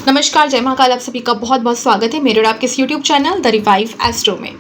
नमस्कार, जय महाकाल। आप सभी का बहुत बहुत स्वागत है मेरे और आपके इस YouTube channel the revive astro में।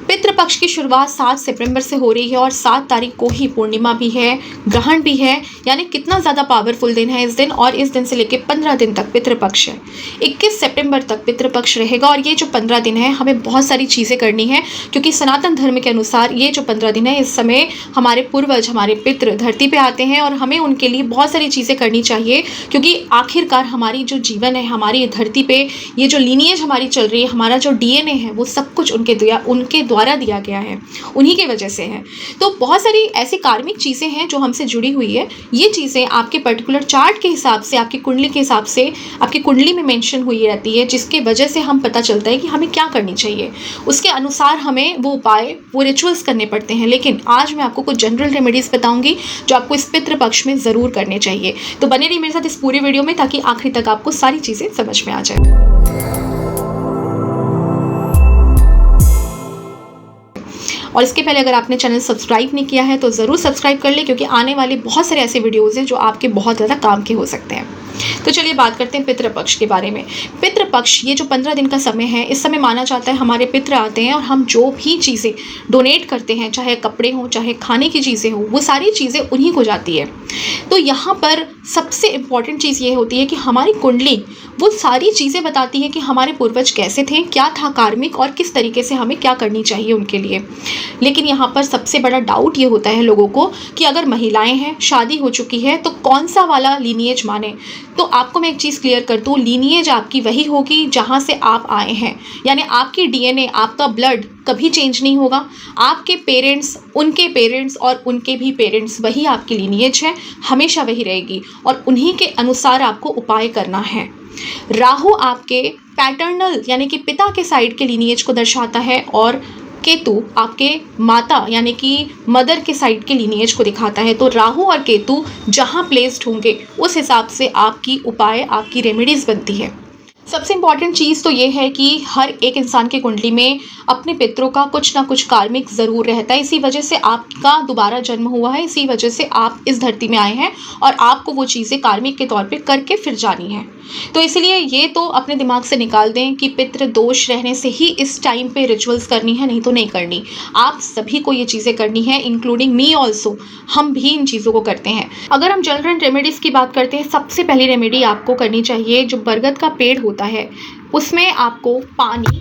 पितृपक्ष की शुरुआत 7 सितंबर से हो रही है और 7 तारीख को ही पूर्णिमा भी है, ग्रहण भी है। यानी कितना ज़्यादा पावरफुल दिन है इस दिन। और इस दिन से लेकर 15 दिन तक पितृपक्ष है। 21 सितंबर तक पितृपक्ष रहेगा और ये जो 15 दिन है हमें बहुत सारी चीज़ें करनी है, क्योंकि सनातन धर्म के अनुसार ये जो 15 दिन है इस समय हमारे पूर्वज, हमारे पितृ धरती पे आते हैं और हमें उनके लिए बहुत सारी चीज़ें करनी चाहिए। क्योंकि आखिरकार हमारी जो जीवन है, हमारी धरती पे ये जो लीनिएज हमारी चल रही है, हमारा जो डीएनए है, वो सब कुछ उनके द्वारा दिया गया है, उन्हीं की वजह से है। तो बहुत सारी ऐसी कार्मिक चीज़ें हैं जो हमसे जुड़ी हुई है। ये चीज़ें आपके पर्टिकुलर चार्ट के हिसाब से, आपकी कुंडली के हिसाब से, आपकी कुंडली में मेंशन हुई रहती है, जिसके वजह से हम पता चलता है कि हमें क्या करनी चाहिए। उसके अनुसार हमें वो उपाय, वो रिचुअल्स करने पड़ते हैं। लेकिन आज मैं आपको कुछ जनरल रेमेडीज़ बताऊंगी जो आपको इस पितृपक्ष में ज़रूर करने चाहिए। तो बने रहिए मेरे साथ इस पूरे वीडियो में, ताकि आखिरी तक आपको सारी चीज़ें समझ में आ जाए। और इसके पहले अगर आपने चैनल सब्सक्राइब नहीं किया है तो ज़रूर सब्सक्राइब कर ले, क्योंकि आने वाले बहुत सारे ऐसे वीडियोज़ हैं जो आपके बहुत ज़्यादा काम के हो सकते हैं। तो चलिए बात करते हैं पितृपक्ष के बारे में। पितृपक्ष ये जो 15 दिन का समय है, इस समय माना जाता है हमारे पितृ आते हैं और हम जो भी चीज़ें डोनेट करते हैं, चाहे कपड़े हों, चाहे खाने की चीज़ें हों, वो सारी चीज़ें उन्हीं को जाती है। तो यहाँ पर सबसे इम्पॉर्टेंट चीज़ ये होती है कि हमारी कुंडली वो सारी चीज़ें बताती है कि हमारे पूर्वज कैसे थे, क्या था कार्मिक, और किस तरीके से हमें क्या करनी चाहिए उनके लिए। लेकिन यहाँ पर सबसे बड़ा डाउट ये होता है लोगों को कि अगर महिलाएं हैं, शादी हो चुकी है, तो कौन सा वाला लीनिएज माने। तो आपको मैं एक चीज़ क्लियर कर दूँ, लीनिएज आपकी वही होगी जहाँ से आप आए हैं। यानी आपकी डीएनए, आपका ब्लड कभी चेंज नहीं होगा। आपके पेरेंट्स, उनके पेरेंट्स और उनके भी पेरेंट्स, वही आपकी लीनिएज है, हमेशा वही रहेगी और उन्हीं के अनुसार आपको उपाय करना है। राहु आपके पैटर्नल यानी कि पिता के साइड के लीनिएज को दर्शाता है और केतु आपके माता यानी कि मदर के साइड के लीनिएज को दिखाता है। तो राहु और केतु जहाँ प्लेस्ड होंगे उस हिसाब से आपकी उपाय, आपकी रेमेडीज़ बनती है। सबसे इम्पॉर्टेंट चीज़ तो ये है कि हर एक इंसान की कुंडली में अपने पितरों का कुछ ना कुछ कार्मिक ज़रूर रहता है। इसी वजह से आपका दोबारा जन्म हुआ है, इसी वजह से आप इस धरती में आए हैं और आपको वो चीज़ें कार्मिक के तौर पे करके फिर जानी है। तो इसलिए ये तो अपने दिमाग से निकाल दें कि पितृ दोष रहने से ही इस टाइम पे रिचुअल्स करनी है, नहीं तो नहीं करनी। आप सभी को ये चीज़ें करनी है, इंक्लूडिंग मी ऑल्सो। हम भी इन चीज़ों को करते हैं। अगर हम जनरल रेमेडीज़ की बात करते हैं, सबसे पहली रेमेडी आपको करनी चाहिए, जो बरगद का पेड़ होता है उसमें आपको पानी,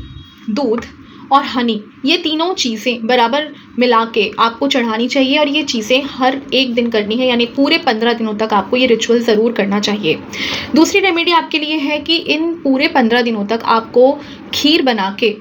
दूध और हनी, ये तीनों चीज़ें बराबर मिला के आपको चढ़ानी चाहिए और ये चीज़ें हर एक दिन करनी है। यानी पूरे 15 दिनों तक आपको ये रिचुअल ज़रूर करना चाहिए। दूसरी रेमेडी आपके लिए है कि इन पूरे 15 दिनों तक आपको खीर बना के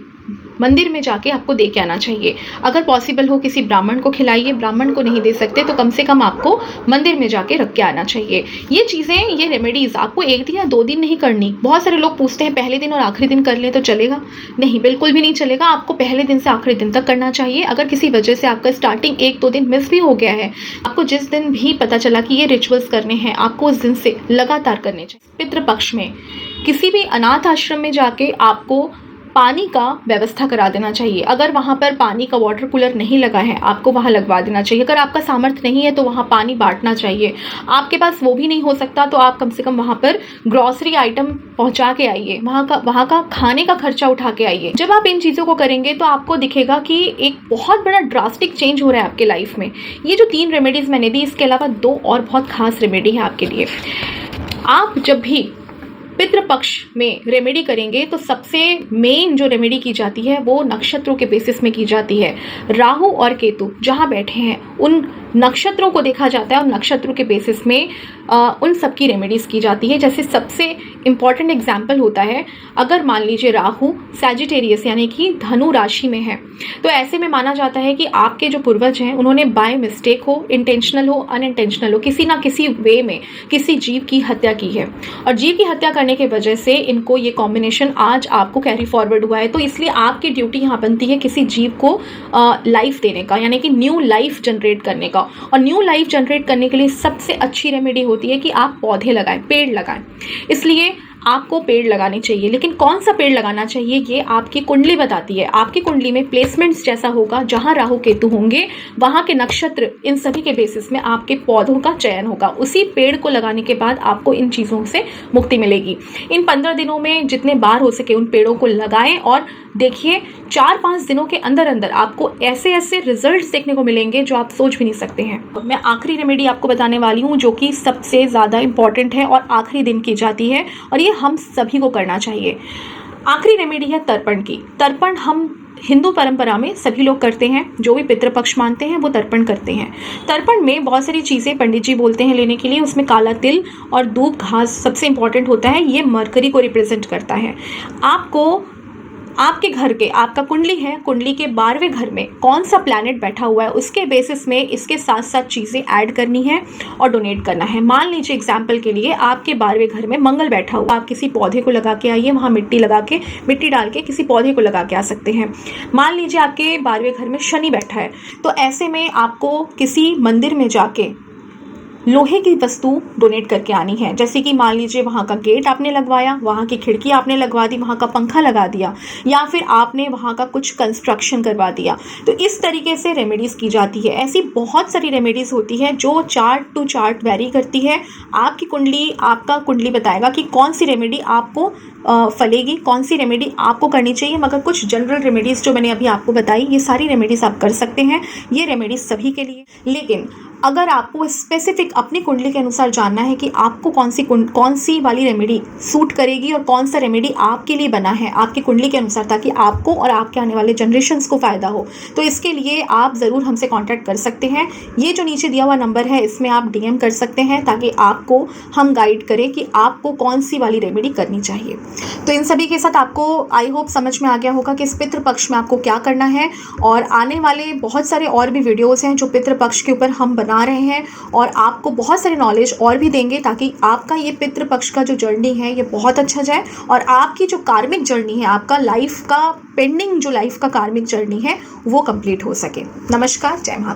मंदिर में जाके आपको दे के आना चाहिए। अगर पॉसिबल हो किसी ब्राह्मण को खिलाइए, ब्राह्मण को नहीं दे सकते तो कम से कम आपको मंदिर में जाके रख के आना चाहिए। ये चीज़ें, ये रेमेडीज़ आपको 1 दिन या 2 दिन नहीं करनी। बहुत सारे लोग पूछते हैं पहले दिन और आखिरी दिन कर लें तो चलेगा। नहीं, बिल्कुल भी नहीं चलेगा। आपको पहले दिन से आखिरी दिन तक करना चाहिए। अगर किसी वजह से आपका स्टार्टिंग 1-2 दिन मिस भी हो गया है, आपको जिस दिन भी पता चला कि ये रिचुअल्स करने हैं, आपको उस दिन से लगातार करने चाहिए। पितृपक्ष में किसी भी अनाथ आश्रम में जाके आपको पानी का व्यवस्था करा देना चाहिए। अगर वहाँ पर पानी का वाटर कूलर नहीं लगा है, आपको वहाँ लगवा देना चाहिए। अगर आपका सामर्थ्य नहीं है तो वहाँ पानी बांटना चाहिए। आपके पास वो भी नहीं हो सकता तो आप कम से कम वहाँ पर ग्रॉसरी आइटम पहुँचा के आइए, वहाँ का खाने का खर्चा उठा के आइए। जब आप इन चीज़ों को करेंगे तो आपको दिखेगा कि एक बहुत बड़ा ड्रास्टिक चेंज हो रहा है आपके लाइफ में। ये जो 3 रेमेडीज़ मैंने दी, इसके अलावा 2 और बहुत खास रेमेडी है आपके लिए। आप जब भी पितृपक्ष में रेमेडी करेंगे तो सबसे मेन जो रेमेडी की जाती है वो नक्षत्रों के बेसिस में की जाती है। राहु और केतु जहाँ बैठे हैं उन नक्षत्रों को देखा जाता है और नक्षत्रों के बेसिस में उन सब की रेमेडीज़ की जाती है। जैसे सबसे इम्पॉर्टेंट एग्जाम्पल होता है, अगर मान लीजिए राहु सैजिटेरियस यानी कि धनु राशि में है, तो ऐसे में माना जाता है कि आपके जो पूर्वज हैं उन्होंने बाय मिस्टेक हो, इंटेंशनल हो, अनइंटेंशनल हो, किसी ना किसी वे में किसी जीव की हत्या की है और जीव की हत्या करने की वजह से इनको ये कॉम्बिनेशन आज आपको कैरी फॉरवर्ड हुआ है। तो इसलिए आपकी ड्यूटी यहाँ बनती है किसी जीव को लाइफ देने का, यानी कि न्यू लाइफ जनरेट करने का। और न्यू लाइफ जनरेट करने के लिए सबसे अच्छी रेमेडी होती है कि आप पौधे लगाएं, पेड़ लगाएं। इसलिए आपको पेड़ लगाने चाहिए। लेकिन कौन सा पेड़ लगाना चाहिए ये आपकी कुंडली बताती है। आपकी कुंडली में प्लेसमेंट्स जैसा होगा, जहां राहु केतु होंगे वहां के नक्षत्र, इन सभी के बेसिस में आपके पौधों का चयन होगा। उसी पेड़ को लगाने के बाद आपको इन चीज़ों से मुक्ति मिलेगी। इन 15 दिनों में जितने बार हो सके उन पेड़ों को लगाएं और देखिए 4-5 दिनों के अंदर अंदर आपको ऐसे ऐसे रिजल्ट्स देखने को मिलेंगे जो आप सोच भी नहीं सकते हैं। मैं आखिरी रेमेडी आपको बताने वाली हूँ जो कि सबसे ज़्यादा इंपॉर्टेंट है और आखिरी दिन की जाती है और ये हम सभी को करना चाहिए। आखिरी रेमेडी है तर्पण की। तर्पण हम हिंदू परंपरा में सभी लोग करते हैं, जो भी पितृपक्ष मानते हैं वो तर्पण करते हैं। तर्पण में बहुत सारी चीज़ें पंडित जी बोलते हैं लेने के लिए। उसमें काला तिल और दूब घास सबसे इंपॉर्टेंट होता है। ये मरकरी को रिप्रेजेंट करता है। आपको आपके घर के, आपका कुंडली है, कुंडली के 12वें घर में कौन सा प्लैनेट बैठा हुआ है उसके बेसिस में इसके साथ साथ चीज़ें ऐड करनी है और डोनेट करना है। मान लीजिए एग्जाम्पल के लिए आपके 12वें घर में मंगल बैठा हुआ, आप किसी पौधे को लगा के आइए, वहाँ मिट्टी डाल के किसी पौधे को लगा के आ सकते हैं। मान लीजिए आपके 12वें घर में शनि बैठा है, तो ऐसे में आपको किसी मंदिर में जाके लोहे की वस्तु डोनेट करके आनी है। जैसे कि मान लीजिए वहाँ का गेट आपने लगवाया, वहाँ की खिड़की आपने लगवा दी, वहाँ का पंखा लगा दिया, या फिर आपने वहाँ का कुछ कंस्ट्रक्शन करवा दिया। तो इस तरीके से रेमेडीज़ की जाती है। ऐसी बहुत सारी रेमेडीज़ होती है जो चार्ट टू चार्ट वेरी करती है। आपकी कुंडली, आपका कुंडली बताएगा कि कौन सी रेमेडी आपको फलेगी, कौन सी रेमेडी आपको करनी चाहिए। मगर कुछ जनरल रेमेडीज़ जो मैंने अभी आपको बताई, ये सारी रेमेडीज़ आप कर सकते हैं। ये रेमेडीज़ सभी के लिए। लेकिन अगर आपको स्पेसिफिक अपनी कुंडली के अनुसार जानना है कि आपको कौन सी वाली रेमेडी सूट करेगी और कौन सा रेमेडी आपके लिए बना है आपकी कुंडली के अनुसार, ताकि आपको और आपके आने वाले जनरेशन्स को फ़ायदा हो, तो इसके लिए आप ज़रूर हमसे कांटेक्ट कर सकते हैं। ये जो नीचे दिया हुआ नंबर है इसमें आप DM कर सकते हैं ताकि आपको हम गाइड करें कि आपको कौन सी वाली रेमेडी करनी चाहिए। तो इन सभी के साथ आपको आई होप समझ में आ गया होगा कि इस पितृपक्ष में आपको क्या करना है। और आने वाले बहुत सारे और भी वीडियोज़ हैं जो पितृपक्ष के ऊपर हम बना रहे हैं और आपको बहुत सारे नॉलेज और भी देंगे ताकि आपका ये पितृपक्ष का जो जर्नी है ये बहुत अच्छा जाए और आपकी जो कार्मिक जर्नी है, आपका लाइफ का पेंडिंग जो लाइफ का कार्मिक जर्नी है वो कंप्लीट हो सके। नमस्कार, जय माता।